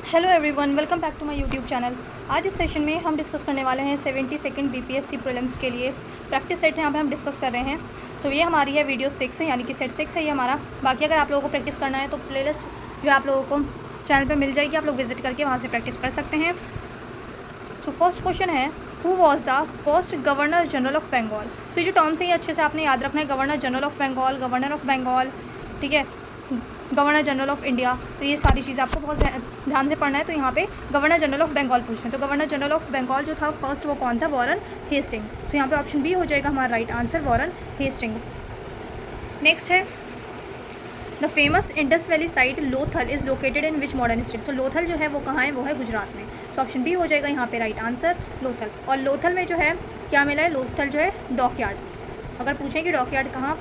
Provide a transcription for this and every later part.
Hello everyone, welcome back to my YouTube channel. आज इस session में हम डिस्कस करने वाले हैं 72nd बीपीएससी प्रीलिम्स के लिए प्रैक्टिस सेट यहाँ पे हम डिस्कस कर रहे हैं। तो ये हमारी है वीडियो 6 है, यानी कि सेट 6 है ये हमारा। बाकी अगर आप लोगों को प्रैक्टिस करना है तो प्लेलिस्ट जो आप लोगों को चैनल पर मिल जाएगी, आप लोग विजिट करके वहाँ से प्रैक्टिस कर सकते हैं। सो फर्स्ट क्वेश्चन है, who was the first governor general of Bengal. So ये जो टर्म्स है ये अच्छे से आपने याद रखना है, governor general of Bengal, governor of Bengal, ठीक है, गवर्नर जनरल ऑफ इंडिया। तो ये सारी चीज़ें आपको बहुत ध्यान से पढ़ना है। तो यहाँ पे गवर्नर जनरल ऑफ बंगाल पूछ रहे हैं, तो गवर्नर जनरल ऑफ बंगाल जो था फर्स्ट वो कौन था? Warren Hasting. तो यहाँ पे ऑप्शन बी हो जाएगा हमारा right answer, Warren Hasting. Next है, the famous Indus valley site Lothal is located in which modern state. So Lothal जो है वो कहाँ है? वो है गुजरात में। तो ऑप्शन बी हो जाएगा यहाँ पे राइट आंसर, लोथल। और लोथल में जो है क्या मिला है? लोथल जो है डॉकयार्ड। अगर पूछें कि डॉकयार्ड कहाँ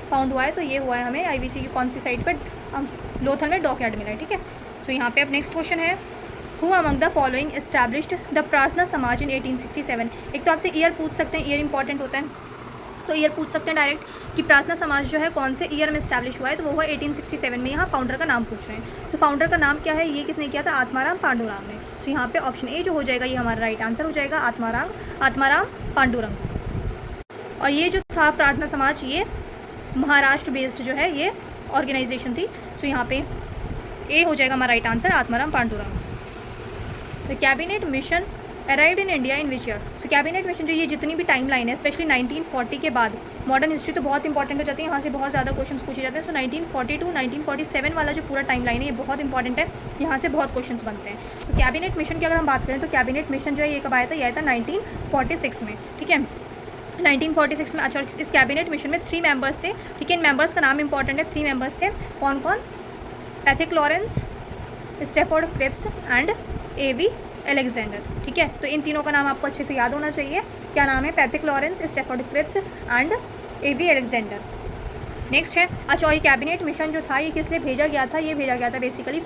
फाउंड हुआ है तो ये हुआ है हमें आईवीसी की कौन सी साइट पर? लोथल में डॉकयार्ड मिला है, ठीक है। सो यहाँ पे अब नेक्स्ट क्वेश्चन है, who among the following established the प्रार्थना समाज इन 1867। एक तो आपसे ईयर पूछ सकते हैं, ईयर इंपॉर्टेंट होता है, तो ईयर पूछ सकते हैं डायरेक्ट कि प्रार्थना समाज जो है कौन से ईयर में इस्टेब्लिश हुआ है, तो वो हुआ 1867 में। यहाँ फाउंडर का नाम पूछ रहे हैं। सो फाउंडर का नाम क्या है? ये किसने किया था? आत्माराम पांडुरंग ने। तो यहाँ पे ऑप्शन ए जो हो जाएगा ये हमारा राइट आंसर हो जाएगा, आत्माराम पांडुरंग। और ये जो था प्रार्थना समाज ये महाराष्ट्र बेस्ड जो है ये ऑर्गेनाइजेशन थी। तो यहाँ पे ए हो जाएगा हमारा right answer, Atmaram Pandurang. The cabinet mission arrived in India in which year. So cabinet mission जो ये जितनी भी टाइम लाइन है स्पेशली 1940 के बाद, मॉडर्न हिस्ट्री तो बहुत इंपॉर्टेंट हो जाती है, यहाँ से बहुत ज़्यादा क्वेश्चन पूछे जाते हैं। सो 1942 1947 वाला जो पूरा टाइम लाइन है ये बहुत इंपॉर्टेंट है, यहाँ से बहुत क्वेश्चन बनते हैं। सो कैबिनेट मिशन की अगर हम बात करें तो कैबिनेट मिशन जो है ये कब आया था? यह आया था 1946 में, ठीक है, 1946 में। अच्छा, इस कैबिनेट मिशन में 3 मेंबर्स थे, ठीक है। इन मेंबर्स का नाम इंपॉर्टेंट है, 3 मेंबर्स थे। कौन कौन? Pethick Lawrence, Stafford Cripps and A V Alexander, ठीक है। तो इन तीनों का नाम आपको अच्छे से याद होना चाहिए। क्या नाम है? Pethick Lawrence, Stafford Cripps and A V Alexander. Next है, अच्छा, और ये कैबिनेट मिशन जो था ये किस लिए भेजा गया था? ये भेजा गया था basically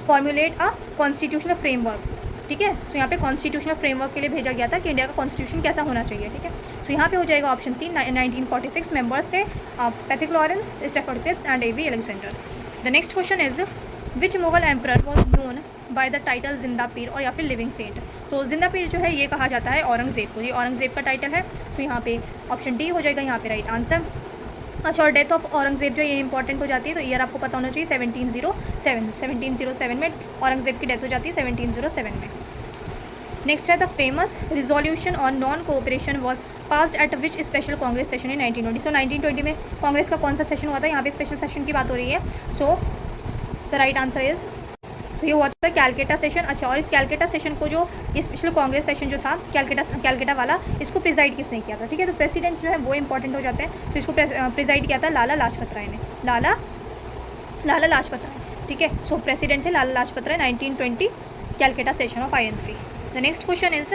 formulate a constitutional framework, ठीक है। सो यहाँ पे कॉन्स्टिट्यूशनल फ्रेमवर्क के लिए भेजा गया था कि इंडिया का कॉन्स्टिट्यूशन कैसा होना चाहिए, ठीक है। सो यहाँ पे हो जाएगा ऑप्शन सी, 1946 मेंबर्स थे, Pethick Lawrence, Stafford Cripps and A V Alexander. The next question is, which Mughal emperor was known by the title Zinda Pir और या फिर लिविंग सेंट। सो जिंदा पीर जो है ये कहा जाता है औरंगजेब को, ये औरंगजेब का टाइटल है। सो यहाँ पे ऑप्शन डी हो जाएगा यहाँ पे राइट आंसर। अच्छा, और डेथ ऑफ औरंगजेब जो ये इंपॉर्टेंट हो जाती है, तो ईयर आपको पता होना चाहिए 1707 में औरंगजेब की डेथ हो जाती है 1707 में। नेक्स्ट है, the famous resolution on non cooperation was passed eight which special Congress session in 1920। सो 1920 में कांग्रेस का कौन सा सेशन हुआ था? यहाँ पे स्पेशल सेशन की बात हो रही है। So the right answer is, so ये हुआ था कैलकाटा सेशन। अच्छा, और इस कैलकाटा सेशन को जो ये स्पेशल कांग्रेस सेशन जो था कैलकाटा वाला, इसको प्रिजाइड किसने किया था? ठीक है, तो प्रेसिडेंट जो है वो इंपॉर्टेंट हो जाते हैं। तो इसको प्रिजाइड किया था लाला लाजपत राय ने, लाला लाजपत राय, ठीक है। सो प्रेसिडेंट थे Lala Lajpat Rai, 1920 Calcutta session of INC। The next question is,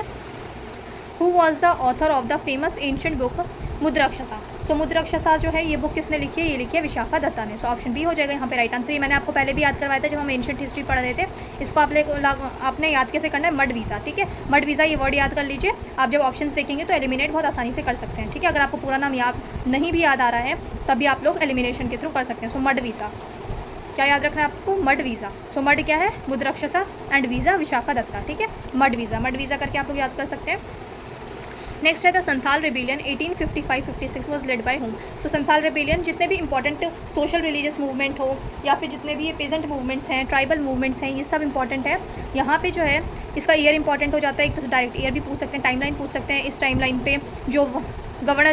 who was the author of the famous ancient book Mudrarakshasa. So Mudrarakshasa जो है ये बुक किसने लिखी है? ये लिखी है विशाखा दत्ता ने। सो ऑप्शन बी हो जाएगा यहाँ पे राइट आंसर। ये मैंने आपको पहले भी याद करवाया था जब हम एंशिएंट हिस्ट्री पढ़ रहे थे। इसको आपने याद कैसे करना है? मड वीज़ा, ठीक है, मड वीज़ा ये वर्ड याद कर लीजिए। आप जब ऑप्शन देखेंगे तो एलिमिनेट बहुत आसानी से कर सकते हैं, ठीक है। अगर आपको पूरा नाम याद नहीं भी याद आ रहा है तब भी आप लोग एलिमिनेशन के थ्रू कर सकते हैं। सो मड वीज़ा, क्या याद रखना है आपको? Mud visa. सो मड क्या है? मुद्राक्षसा एंड वीज़ा विशाखा दत्ता, ठीक है, मड वीज़ा करके आप लोग याद कर सकते हैं। नेक्स्ट है, the Santhal rebellion 1855-56 was led by home. So Santhal rebellion जितने भी इंपॉर्टेंट सोशल रिलीजियस मूवमेंट हो या फिर जितने भी ये पेजेंट मूवमेंट्स हैं, ट्राइबल मूवमेंट्स हैं, ये सब इंपॉर्टेंट है। यहाँ पे जो है इसका ईयर इंपॉर्टेंट हो जाता है। एक तो डायरेक्ट ईयर भी पूछ सकते हैं, टाइमलाइन पूछ सकते हैं। इस टाइमलाइन पे जो गवर्नर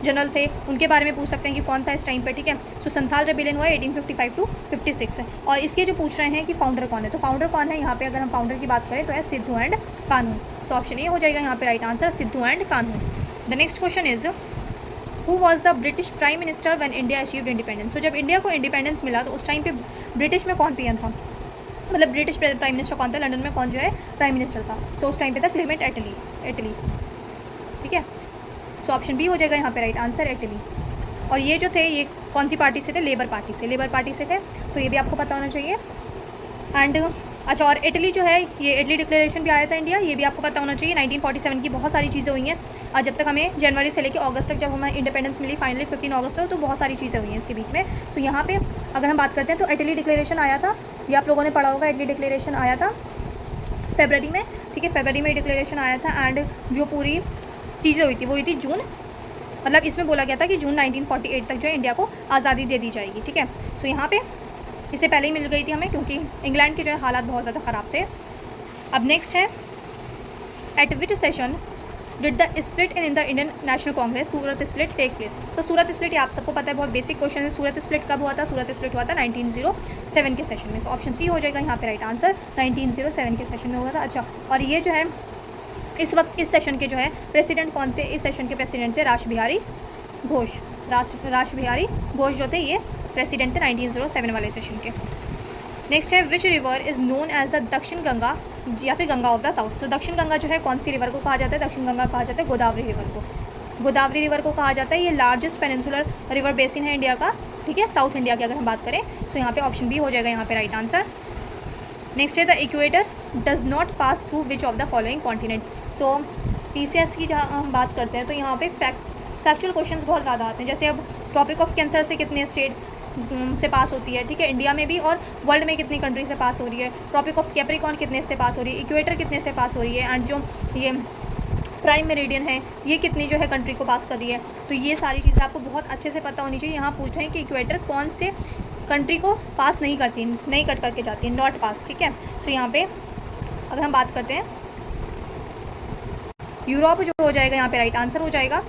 जनरल थे उनके बारे में पूछ सकते हैं कि कौन था इस टाइम पे, ठीक है। सो संथाल रेबिलियन हुआ 1855-56 है। और इसके जो पूछ रहे हैं कि फाउंडर कौन है, तो फाउंडर कौन है यहाँ पे अगर हम फाउंडर की बात करें तो है Sidhu and Kanhu. So option A हो जाएगा यहाँ पे right answer, Sidhu and Kanhu. The next question is, who was the British prime minister when India achieved independence. So जब इंडिया को इंडिपेंडेंस मिला तो उस टाइम पे ब्रिटिश में कौन पीएम था? मतलब ब्रिटिश प्राइम मिनिस्टर कौन था? लंदन में कौन जो है प्राइम मिनिस्टर था? सो उस टाइम पे था क्लेमेंट एटली, ठीक है। सो ऑप्शन बी हो जाएगा यहाँ पे राइट आंसर, इटली। और ये जो थे ये कौन सी पार्टी से थे? लेबर पार्टी से थे। सो ये भी आपको पता होना चाहिए। एंड अच्छा, और इटली जो है, ये इटली डिक्लेरेशन भी आया था इंडिया, ये भी आपको पता होना चाहिए। 1947 की बहुत सारी चीज़ें हुई हैं, और जब तक हमें जनवरी से लेकर अगस्त तक, जब हमें इंडिपेंडेंस मिली फाइनली 15 अगस्त तक, तो बहुत सारी चीज़ें हुई हैं इसके बीच में। तो यहाँ पे अगर हम बात करते हैं तो इटली डिक्लेरेशन आया था, ये आप लोगों ने पढ़ा होगा। इटली डिक्लेरेशन आया था फरवरी में, ठीक है, फरवरी में डिक्लेरेशन आया था। एंड जो पूरी चीज़ें हुई थी वो हुई थी जून, मतलब इसमें बोला गया था कि जून 1948 तक जो है इंडिया को आज़ादी दे दी जाएगी, ठीक है। सो यहाँ पे इससे पहले ही मिल गई थी हमें, क्योंकि इंग्लैंड के जो है हालात बहुत ज़्यादा ख़राब थे। अब नेक्स्ट है, at which session did the split in the Indian National Congress Surat split take place. तो सूरत स्प्लिट, ये आप सबको पता है, बहुत बेसिक क्वेश्चन है। सूरत स्प्लिट कब हुआ था? सूरत स्प्लिट हुआ था 1907 के सेशन में। सो ऑप्शन सी हो जाएगा यहाँ पे राइट आंसर, 1907 के सेशन में हुआ था। अच्छा, और ये जो है इस वक्त इस सेशन के जो है प्रेसिडेंट कौन थे? इस सेशन के प्रेसिडेंट थे रास बिहारी घोष। रास बिहारी घोष जो थे ये प्रेसिडेंट थे 1907 वाले सेशन के। नेक्स्ट है, which river is known as the Dakshin Ganga या फिर गंगा ऑफ द साउथ। तो दक्षिण गंगा जो है कौन सी रिवर को कहा जाता है? दक्षिण गंगा कहा जाता है गोदावरी रिवर को। गोदावरी रिवर को कहा जाता है, ये लार्जेस्ट पेनिनसुलर रिवर बेसिन है इंडिया का, ठीक है, साउथ इंडिया की अगर हम बात करें। सो यहाँ पे ऑप्शन बी हो जाएगा यहाँ पे राइट आंसर। नेक्स्ट है, the equator does not pass through which of the following continents. So PCS की जहाँ हम बात करते हैं तो यहाँ पे फैक्चुअल क्वेश्चंस बहुत ज़्यादा आते हैं। जैसे अब ट्रॉपिक ऑफ कैंसर से कितने स्टेट्स से पास होती है, ठीक है, इंडिया में भी, और वर्ल्ड में कितनी कंट्री से पास हो रही है। ट्रॉपिक ऑफ कैप्रिकॉर्न कितने से पास हो रही है, इक्वेटर कितने से पास हो रही है, एंड जो ये प्राइम मेरिडियन है ये कितनी जो है कंट्री को पास कर रही है। तो ये सारी चीज़ें आपको बहुत अच्छे से पता होनी चाहिए। यहाँ पूछ रहे हैं कि इक्वेटर कौन से कंट्री को पास नहीं करती, नहीं कट करके जाती है, नॉट पास, ठीक है। सो यहाँ पे अगर हम बात करते हैं यूरोप जो हो जाएगा यहाँ पे राइट आंसर हो जाएगा,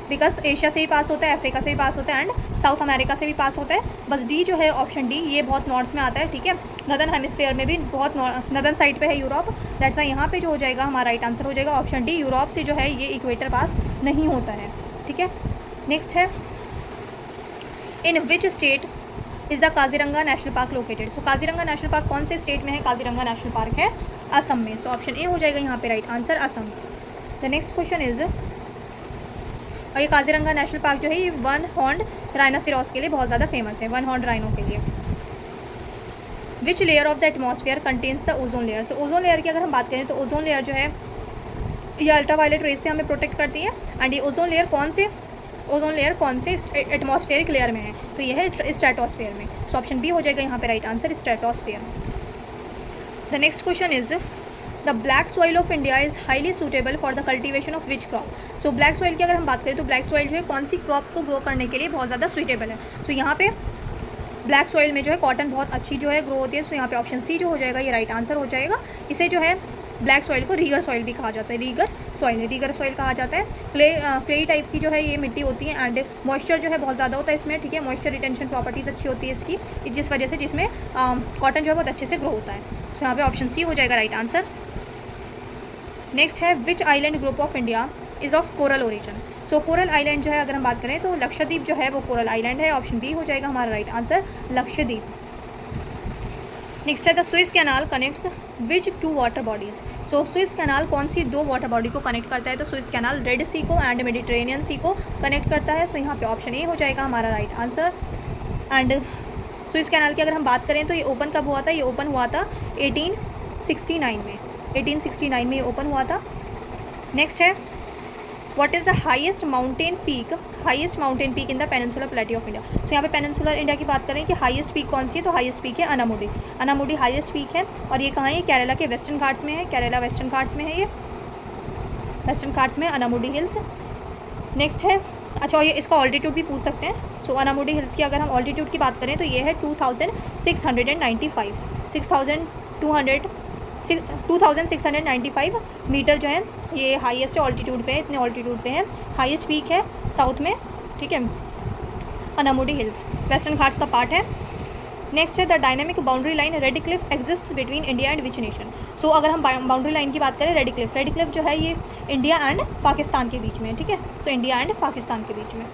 बिकॉज एशिया से भी पास होता है, अफ्रीका से भी पास होता है, एंड साउथ अमेरिका से भी पास होता है। बस डी जो है ऑप्शन डी, ये बहुत नॉर्थ में आता है, ठीक है, नदर्न हेमिस्फीयर में भी बहुत नदर्न साइड पे है यूरोप। दैट्स वाई यहाँ पे जो हो जाएगा हमारा राइट आंसर हो जाएगा ऑप्शन डी, यूरोप से जो है ये इक्वेटर पास नहीं होता है, ठीक है। नेक्स्ट है, in which state is the Kaziranga national park located. So Kaziranga national park कौन से स्टेट में है? काजीरंगा नेशनल पार्क है असम में। सो ऑप्शन ए हो जाएगा यहाँ पे right answer, Assam. The next question is, और ये काजीरंगा नेशनल पार्क जो है ये वन हॉर्न्ड राइनोसेरॉस के लिए बहुत ज़्यादा फेमस है, वन हॉर्न्ड राइनो के लिए। Which layer of the atmosphere contains the ozone layer. So ozone layer की अगर हम बात करें तो ओजोन लेयर जो है ये अल्ट्रावायलेट रेज से हमें प्रोटेक्ट करती है। एंड ये ओजोन लेयर कौन से एटमॉस्फेरिक लेयर में है? तो ये है स्ट्रेटोस्फेयर में। सो ऑप्शन बी हो जाएगा यहाँ पे right answer, stratosphere. The next question is, the black soil of India is highly suitable for the cultivation of which crop. So black soil की अगर हम बात करें तो ब्लैक सॉइल जो है कौन सी क्रॉप को ग्रो करने के लिए बहुत ज़्यादा सूटेबल है? सो यहाँ पे ब्लैक सॉइल में जो है कॉटन बहुत अच्छी जो है ग्रो होती है। सो यहाँ पे ऑप्शन सी जो हो जाएगा ये राइट आंसर हो जाएगा। इसे जो है ब्लैक सॉइल को रीगर सॉइल भी कहा जाता है, रीगर सॉइल कहा जाता है। क्ले टाइप की जो है ये मिट्टी होती है, एंड मॉइस्चर जो है बहुत ज़्यादा होता है इसमें, ठीक है, मॉइस्चर रिटेंशन प्रॉपर्टीज़ अच्छी होती है इसकी, जिस वजह से जिसमें कॉटन जो है बहुत अच्छे से ग्रो होता है। सो यहाँ पे ऑप्शन सी हो जाएगा राइट आंसर। नेक्स्ट है, which island group of India is of coral origin. So coral island जो है अगर हम बात करें तो लक्षद्वीप जो है वो कोरल आइलैंड है। ऑप्शन बी हो जाएगा हमारा राइट आंसर, लक्षद्वीप। नेक्स्ट है, the Suez canal connects which two water bodies. So Suez canal कौन सी दो वाटर बॉडी को कनेक्ट करता है? तो स्विस कैनाल रेड सी को एंड मेडिटेरेनियन सी को कनेक्ट करता है। सो यहाँ पे ऑप्शन ए हो जाएगा हमारा right answer. And Swiss canal की अगर हम बात करें तो ये ओपन कब हुआ था? ये ओपन हुआ था 1869 में, 1869 में ये ओपन हुआ था। नेक्स्ट है, what is the highest mountain peak in the peninsular Plato of India. तो यहाँ पे पेनिनसुलर इंडिया की बात करें कि हाईएस्ट पीक कौन सी है, तो हाईएस्ट पीक है अनामुडी हाईएस्ट पीक है। और ये कहाँ है? केरला के वेस्टर्न घाट्स में है, केरला वेस्टर्न घाट्स में है, ये वेस्टर्न घाट्स में अनामुडी हिल्स। नेक्स्ट है, अच्छा, ये इसका ऑल्टीट्यूड भी पूछ सकते हैं। सो अनामुडी हिल्स की अगर हम ऑल्टीट्यूड की बात करें तो ये है 2695 मीटर जो है ये हाईएस्ट ऑल्टीट्यूड पे है, इतने ऑल्टीट्यूड पे है। हाईएस्ट पीक है साउथ में, ठीक है, अनामुडी हिल्स वेस्टर्न घाट्स का पार्ट है। नेक्स्ट है, the dynamic boundary line Radcliffe exist between India and which nation. So अगर हम बाउंड्री लाइन की बात करें, रेड क्लिफ जो है ये इंडिया एंड पाकिस्तान के बीच में है, ठीक है। सो इंडिया एंड पाकिस्तान के बीच में।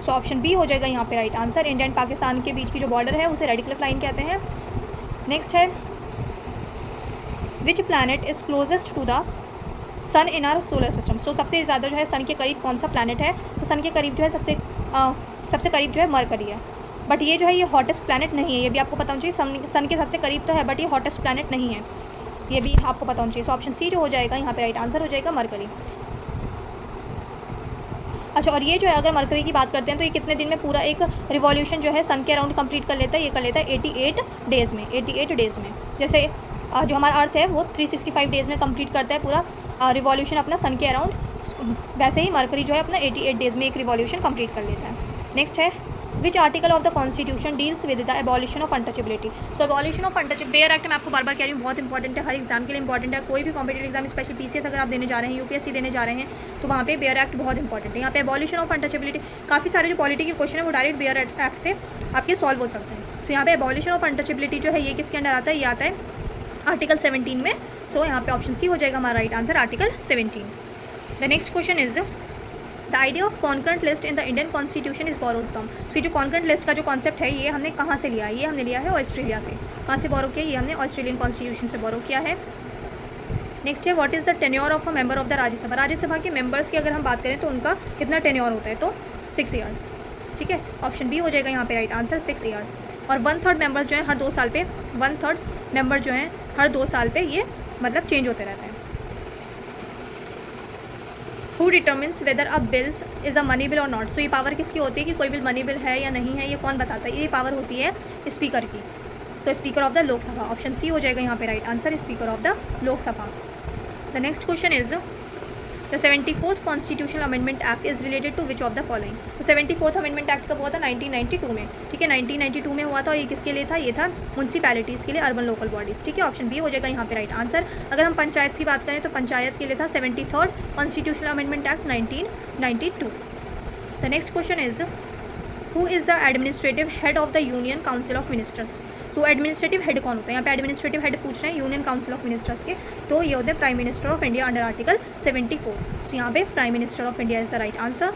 सो ऑप्शन बी हो जाएगा यहाँ पे right answer, India and Pakistan के बीच की जो बॉर्डर है उसे रेड क्लिफ लाइन कहते हैं। नेक्स्ट है, which planet is closest to the sun in our solar system. So सबसे ज़्यादा जो है सन के करीब कौन सा प्लैनेट है? तो सन के करीब जो है सबसे करीब जो है मरकरी है। बट ये जो है ये हॉटेस्ट प्लैनेट नहीं है, ये भी आपको पता होना चाहिए। सन के सबसे करीब तो है बट ये हॉटेस्ट प्लैनेट नहीं है, ये भी आपको पता होना चाहिए। सो ऑप्शन सी जो हो जाएगा यहाँ पे राइट आंसर हो जाएगा मरकरी। अच्छा, और ये जो है अगर मरकरी की बात करते हैं तो ये कितने दिन में पूरा एक रिवॉल्यूशन जो है सन के अराउंड कंप्लीट कर लेता है? ये कर लेता है 88 डेज़ में, 88 डेज़ में। जैसे जो हमारा अर्थ है वो 365 डेज़ में कंप्लीट करता है पूरा रिवॉल्यूशन अपना सन के अराउंड, वैसे ही मरकरी जो है अपना 88 डेज़ में एक रिवॉल्यूशन कंप्लीट कर लेता है। नेक्स्ट है which article of the constitution deals with the abolition of untouchability. So abolition of untouchability bare act मैं आपको बार बार कह रही हूँ, बहुत इंपॉर्टेंट है, हर एग्जाम के लिए इंपॉर्टेंट है। कोई भी कॉम्पिटेटिव एग्जाम, स्पेशल पीसीएस अगर आप देने जा रहे हैं, यूपीएससी देने जा रहे हैं, तो वहाँ पे बेयर एक्ट बहुत इंपॉर्टेंट है। यहाँ पे एबॉलिशन ऑफ अनटचेबिलिटी, काफ़ी सारे जो पॉलिटी के क्वेश्चन है वो डायरेक्ट बेयर एक्ट से आपके सॉल्व हो सकते हैं। सो यहाँ पे एबॉलिशन ऑफ अनटचेबिलिटी जो है ये किसके अंडर आता है? ये आता है आर्टिकल 17 में। सो यहाँ पे ऑप्शन सी हो जाएगा हमारा right answer, article 17। The next question is the idea of concurrent list in the Indian constitution is borrowed from. So जो कॉन्करेंट लिस्ट का जो कॉन्सेप्ट है ये हमने कहाँ से लिया है? ये हमने लिया है ऑस्ट्रेलिया से। कहाँ से बोरो किया? ये हमने ऑस्ट्रेलियन कॉन्स्टिट्यूशन से बोरो किया है। नेक्स्ट है what is the tenure of a member of the Rajya Sabha. Rajya Sabha के मेंबर्स की अगर हम बात करें तो उनका कितना टेन्योर होता है? तो 6 ईयर्स। ठीक है, ऑप्शन बी हो जाएगा यहाँ पे राइट आंसर, 6 ईयर्स। और 1/3 मेंबर्स जो हैं हर 2 साल पे, 1/3 मेंबर जो हैं हर 2 साल पे ये मतलब चेंज होते रहते हैं। Who determines weather a bills is a money bill और नॉट। सो ये पावर किसकी होती है कि कोई बिल मनी बिल है या नहीं है, ये कौन बताता है? ये पावर होती है स्पीकर की। सो speaker of the Lok Sabha, option C हो जाएगा यहाँ पे right answer, speaker of the Lok Sabha. The next question is the 74th constitutional amendment act is related to which of the following. तो 74th अमेंडमेंट एक्ट कब हुआ था? 1992 में। ठीक है, 1992 में हुआ था और ये किसके लिए था? ये था म्यूनसिपैलिटीज़ के लिए, अर्बन लोकल बॉडीज़। ठीक है, ऑप्शन बी हो जाएगा यहाँ पे राइट आंसर। अगर हम पंचायत की बात करें तो पंचायत के लिए था 73rd constitutional amendment act 1992। The next question is who is the administrative head of the union council of ministers. तो एडमिनिस्ट्रेटिव हेड कौन होता है? यहाँ पे एडमिनिस्ट्रेटिव हेड पूछ रहे हैं यूनियन काउंसिल ऑफ मिनिस्टर्स के, तो ये होते हैं prime minister of India under article 74। तो यहाँ पे prime minister of India is the right answer.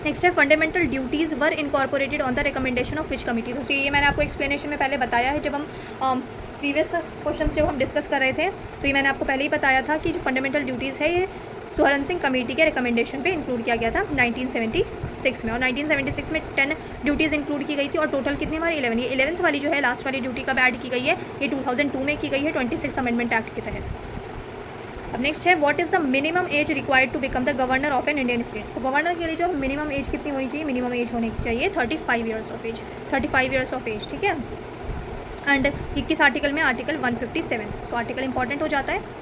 Next है fundamental duties were incorporated on the recommendation of which committee. तो ये मैंने आपको एक्सप्लेनेशन में पहले बताया है, जब हम प्रीवियस क्वेश्चन जब हम डिस्कस कर रहे थे तो ये मैंने आपको पहले ही बताया था कि जो फंडामेंटल ड्यूटीज़ है ये सुहरन सिंह कमेटी के रिकमेंडेशन पे इंक्लूड किया गया था 1976 में। और 1976 में 10 ड्यूटीज़ इंक्लूड की गई थी और टोटल कितनी हमारी 11। ये 11th वाली जो है लास्ट वाली ड्यूटी कब ऐड की गई है? ये 2002 में की गई है 26th अमेंडमेंट एक्ट के तहत। अब नेक्स्ट है what is the minimum age required to become the governor of an Indian state. तो गवर्नर के लिए जो मिनिमम एज कितनी होनी चाहिए? मिनिमम एज होनी चाहिए 35 years of age, 35 years of age. ठीक है, एंड किस आर्टिकल में? आर्टिकल 157। सो आर्टिकल इंपॉर्टेंट हो जाता है।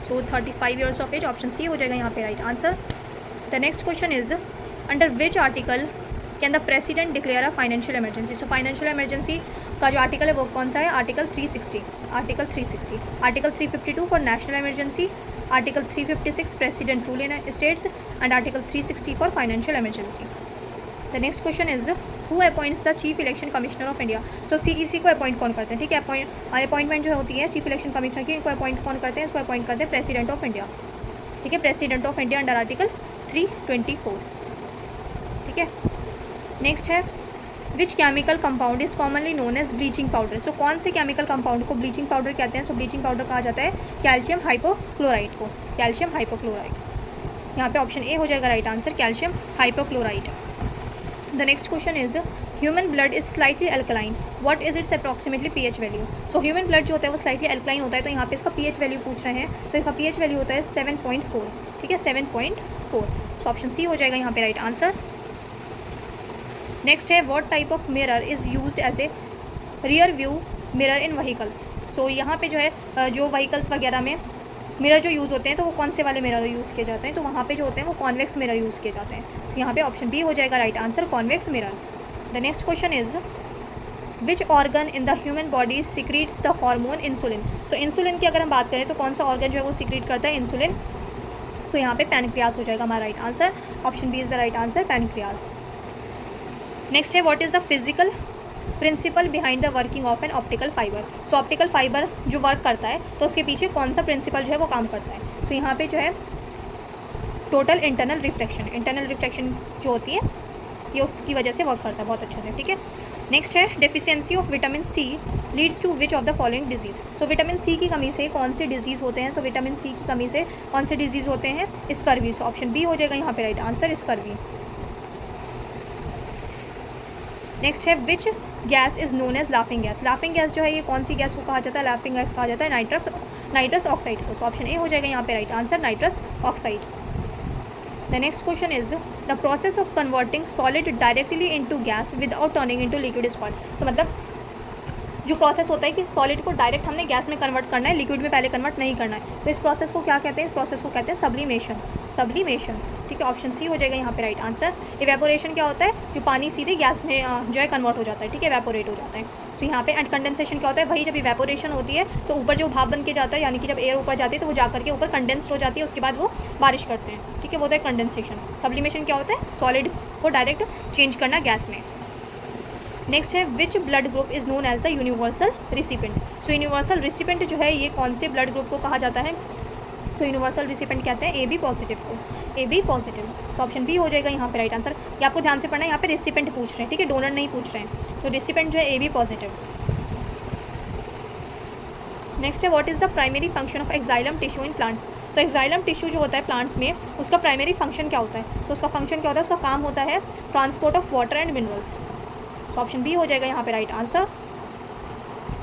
So 35 years of age, option C हो जाएगा यहाँ पे right answer. The next question is under which article can the president declare a financial emergency. So financial emergency का जो आर्टिकल है वो कौन सा है? Article 360, article 360। Article 352 for national emergency, article 356 president rule in states and article 360 for financial emergency. The next question is who appoints the chief election commissioner of India. So CEC को appoint कौन करते हैं? ठीक है, appointment जो होती है chief election commissioner की, इनको अपॉइंट कौन करते हैं? इसको अपॉइंट करते हैं प्रेसिडेंट ऑफ इंडिया। ठीक है, president of India under article 324। ठीक है, नेक्स्ट है which chemical compound is commonly known as bleaching powder. So कौन से केमिकल कंपाउंड को ब्लीचिंग पाउडर कहते हैं? सो ब्लीचिंग पाउडर कहा जाता है कैल्शियम हाइपोक्लोराइड को, कैल्शियम हाइपोक्लोराइड। यहाँ पे ऑप्शन ए हो जाएगा right answer, calcium hypochloride. The next question is human blood is slightly alkaline, what is its approximately pH value. So human blood जो होता है वो स्लाइटली अल्कलाइन होता है, तो यहाँ पे इसका पीएच वैल्यू पूछ रहे हैं, तो इसका पीएच वैल्यू होता है 7.4। ठीक है, 7.4। सो ऑप्शन सी हो जाएगा यहाँ पे राइट आंसर। नेक्स्ट है what type of mirror is used as a rear view mirror in vehicles. So यहाँ पे जो है जो व्हीकल्स वगैरह में मिरर जो यूज़ होते हैं तो वो कौन से वाले मिरर यूज़ किए जाते हैं? तो वहाँ पे जो होते हैं वो कॉन्वेक्स मिरर यूज़ किए जाते हैं। यहाँ पे ऑप्शन बी हो जाएगा right answer, convex mirror. The next question is which organ in the human body secretes the hormone insulin. So insulin की अगर हम बात करें तो कौन सा ऑर्गन जो है वो सिक्रीट करता है इंसुलिन? सो यहाँ पे पैनक्रियाज हो जाएगा हमारा right answer, option B is the right answer, pancreas. Next है what is the physical principle behind the working of an optical fibre. So optical fibre जो वर्क करता है तो उसके पीछे कौन सा प्रिंसिपल जो है वो काम करता है? तो यहाँ पे जो है total internal reflection, internal reflection जो होती है ये उसकी वजह से वर्क करता है बहुत अच्छे से। ठीक है, नेक्स्ट है deficiency of vitamin C leads to which of the following disease. So vitamin C की कमी से कौन से डिजीज़ होते हैं? सो विटामिन सी की कमी से कौन से डिजीज़ होते हैं? स्कर्वी। सो ऑप्शन बी हो जाएगा यहाँ पे राइट आंसर, स्कर्वी। नेक्स्ट है which gas is known as laughing gas. Laughing gas जो है ये कौन सी गैस को कहा जाता है? लाफिंग गैस कहा जाता है नाइट्रस ऑक्साइड को। सो ऑप्शन ए हो जाएगा यहाँ पे right answer, nitrous oxide. The next question is the process of converting solid directly into gas without turning into liquid is called. तो मतलब जो प्रोसेस होता है कि सॉलिड को डायरेक्ट हमने गैस में कन्वर्ट करना है, लिक्विड में पहले कन्वर्ट नहीं करना है, तो इस प्रोसेस को क्या कहते हैं? इस प्रोसेस को कहते हैं सब्लिमेशन। ठीक है, ऑप्शन सी हो जाएगा यहाँ पे राइट आंसर। इवेपोरेशन क्या होता है? जो पानी सीधे गैस में जो है कन्वर्ट हो जाता है, ठीक है, इवेपोरेट हो जाता है। तो यहाँ पे एंड कंडेंसेशन क्या होता है? वही जब इवेपोरेशन होती है तो ऊपर जो भाप बन के जाता है, यानी कि जब एयर ऊपर जाती है तो वो जा करके ऊपर कंडेंस्ड हो जाती है, उसके बाद वो बारिश करते हैं, ठीक है, वो होता है कंडेंसेशन। सब्लिमेशन क्या होता है? सॉलिड को डायरेक्ट चेंज करना गैस में। नेक्स्ट है which blood group is known as the universal recipient. So universal recipient जो है ये कौन से ब्लड ग्रुप को कहा जाता है? तो यूनिवर्सल रिसिपेंट कहते हैं AB पॉजिटिव को, AB पॉजिटिव। तो ऑप्शन बी हो जाएगा यहाँ पे राइट आंसर। ये आपको ध्यान से पढ़ना है, यहाँ पे रिसिपेंट पूछ रहे हैं, ठीक है, डोनर नहीं पूछ रहे हैं। तो रिसिपेंट जो है AB पॉजिटिव। नेक्स्ट है what is the primary function of xylem tissue in plants. तो एक्साइलम टिश्यू जो होता है प्लांट्स में, उसका प्राइमरी फंक्शन क्या होता है? तो उसका फंक्शन क्या होता है? उसका काम होता है transport of water and minerals. तो ऑप्शन बी हो जाएगा यहाँ पे right answer.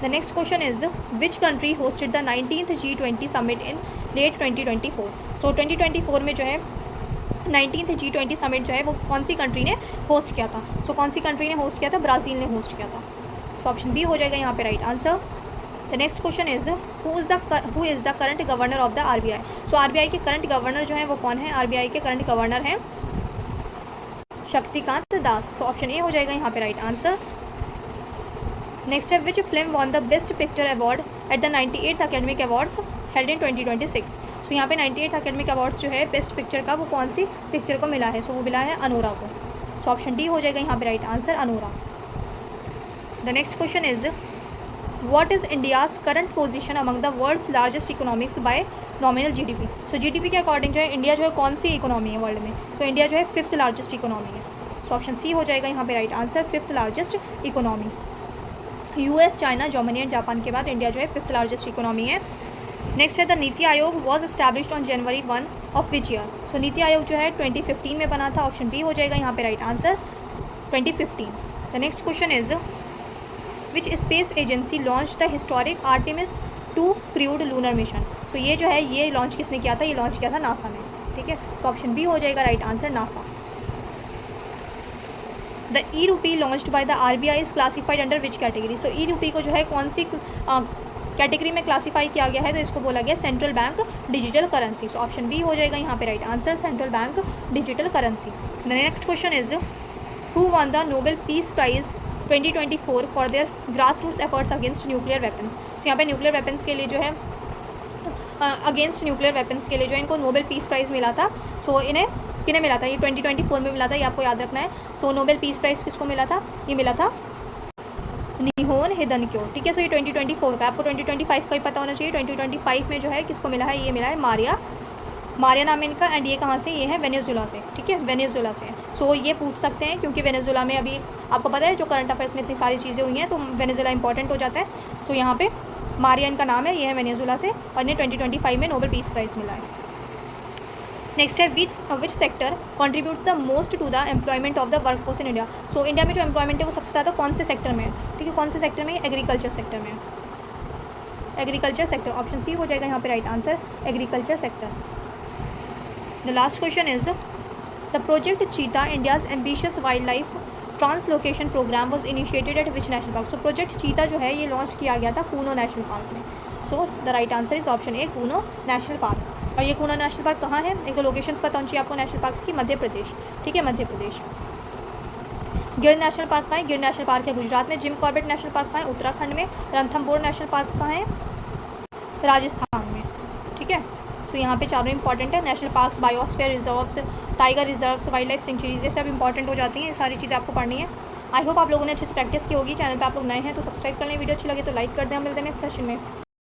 The next question is which country hosted the 19th G20 summit in late 2024। So 2024 में जो है 19th G20 समिट जो है वो कौन सी कंट्री ने होस्ट किया था? सो कौन सी कंट्री ने होस्ट किया था? ब्राज़ील ने होस्ट किया था। सो ऑप्शन बी हो जाएगा यहाँ पे right answer. The next question is who is the current governor of the RBI। So RBI के करंट गवर्नर जो है वो कौन है? RBI के करंट गवर्नर हैं शक्तिकांत दास। सो ऑप्शन ए हो जाएगा यहाँ पे राइट आंसर। नेक्स्ट है which film won the best picture award at the 98th academic awards held in 2026। सो यहाँ पे 98th अकेडमिक अवार्ड्स जो है बेस्ट पिक्चर का वो कौन सी पिक्चर को मिला है? सो वो मिला है अनोरा को। सो ऑप्शन डी हो जाएगा यहाँ पे right answer, Anora. The next question is what is India's current position among the world's largest economics by nominal GDP। So GDP के अकॉर्डिंग जो है इंडिया जो है कौन सी इकोनॉमी है वर्ल्ड में? सो इंडिया जो है 5th लार्जेस्ट इकोनॉमी है। सो ऑप्शन सी हो जाएगा यहाँ पे right answer, 5th largest economy. US, China, Germany and Japan के बाद इंडिया जो है 5th लार्जेस्ट इकोनॉमी है। नेक्स्ट है the NITI Aayog was established on January 1 of which year. So NITI Aayog जो है 2015 में बना था। ऑप्शन बी हो जाएगा यहाँ पे right answer, 2015। The next question is which space agency launch the historic Artemis 2 crewed lunar mission. So ये जो है ये लॉन्च किसने किया था? ये लॉन्च किया था नासा ने, ठीक है। सो ऑप्शन बी हो जाएगा right answer, NASA. The E-Rupee launched by the RBI is classified under which category. So E-Rupee को जो है कौन सी कैटेगरी में क्लासीफाई किया गया है? तो इसको बोला गया central bank digital currency. So option B हो जाएगा यहाँ पे right answer, central bank digital currency. The next question is who won the Nobel peace prize 2024 for their grass roots efforts against nuclear weapons. तो यहाँ पे nuclear weapons के लिए जो है अगेंस्ट न्यूक्लियर वेपन्स के लिए जो है इनको नोबेल पीस प्राइज़ मिला था। सो इन्हें किन्हें मिला था? ये 2024 में मिला था, ये आपको याद रखना है। सो नोबेल पीस प्राइज़ किसको मिला था? ये मिला था निहोन हिदनक्यो, ठीक है। सो ये 2024 का, आपको 2025 का ही पता होना चाहिए। 2025 में जो है किसको मिला है? ये मिला है मारिया नाम इनका, एंड ये कहाँ से? ये है वेनेजुएला से, ठीक है, वेनेजुएला से। सो ये पूछ सकते हैं क्योंकि वेनेजुएला में अभी आपको पता है जो करंट अफेयर्स में इतनी सारी चीज़ें हुई हैं तो वेनेजुएला इंपॉर्टेंट हो जाता है। सो यहाँ पे मारिया इनका नाम है, ये है वेनेजुएला से, और इन्हें 2025 में नोबेल पीस प्राइज़ मिला है। नेक्स्ट है which sector contributes the most to the employment of the work force in India. So India में जो एम्प्लॉयमेंट है वो सबसे ज़्यादा कौन से सेक्टर में है? ठीक है, कौन से सेक्टर में? एग्रीकल्चर सेक्टर में। एग्रीकल्चर सेक्टर, ऑप्शन सी हो जाएगा यहाँ पे right answer, agriculture sector. The last question is the project cheetah India's ambitious wild life translocation program was initiated at which national park. So project cheetah जो है ये launch किया गया था कूनो नेशनल पार्क में। सो the right answer is option A, Kuno national park. और ये Kuno national park कहाँ है? एक लोकेशंस पता होनी चाहिए आपको नेशनल पार्क्स की, मध्य प्रदेश, ठीक है, मध्य प्रदेश। गिर नेशनल पार्क कहाँ है? गिर नेशनल पार्क है गुजरात में। जिम कॉर्बेट नेशनल पार्क कहाँ है? उत्तराखंड में। रणथंभौर नेशनल पार्क कहाँ है? राजस्थान में, ठीक है। सो यहाँ पे चारों इंपॉर्टेंट है, national parks, biosphere reserves, tiger reserves, wild life sanctuaries, ये सब इंपॉर्टेंट हो जाती हैं। ये सारी चीज़ें आपको पढ़नी है। आई होप आप लोगों ने अच्छे से प्रैक्टिस की होगी। चैनल पे आप लोग नए हैं तो सब्सक्राइब कर लें, वीडियो अच्छी लगे तो लाइक कर दें। हम मिलते हैं नेक्स्ट सेशन में।